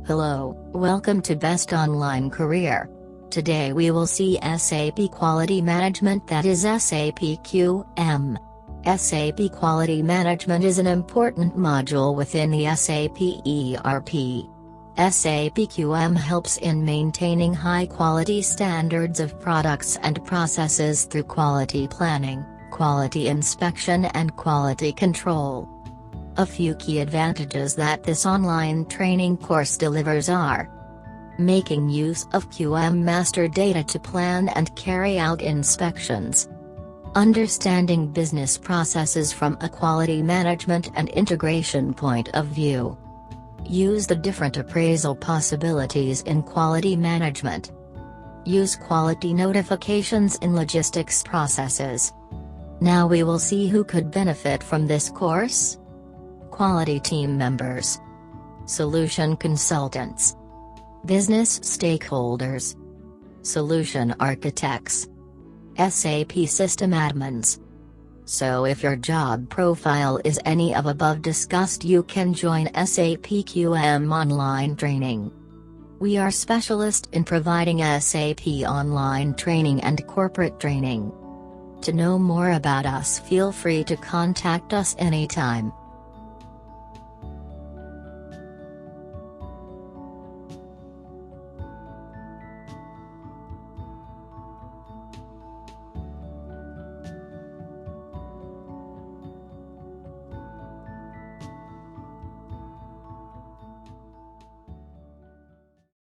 Hello, welcome to Best Online Career. Today we will see SAP Quality Management, that is SAP QM. SAP Quality Management is an important module within the SAP ERP. SAP QM helps in maintaining high-quality standards of products and processes through quality planning, quality inspection and quality control. A few key advantages that this online training course delivers are: making use of QM master data to plan and carry out inspections, understanding business processes from a quality management and integration point of view, use the different appraisal possibilities in quality management, use quality notifications in logistics processes. Now we will see who could benefit from this course. Quality team members, solution consultants, business stakeholders, solution architects, SAP system admins. So if your job profile is any of above discussed, you can join SAP QM online training. We are specialists in providing SAP online training and corporate training. To know more about us, feel free to contact us anytime.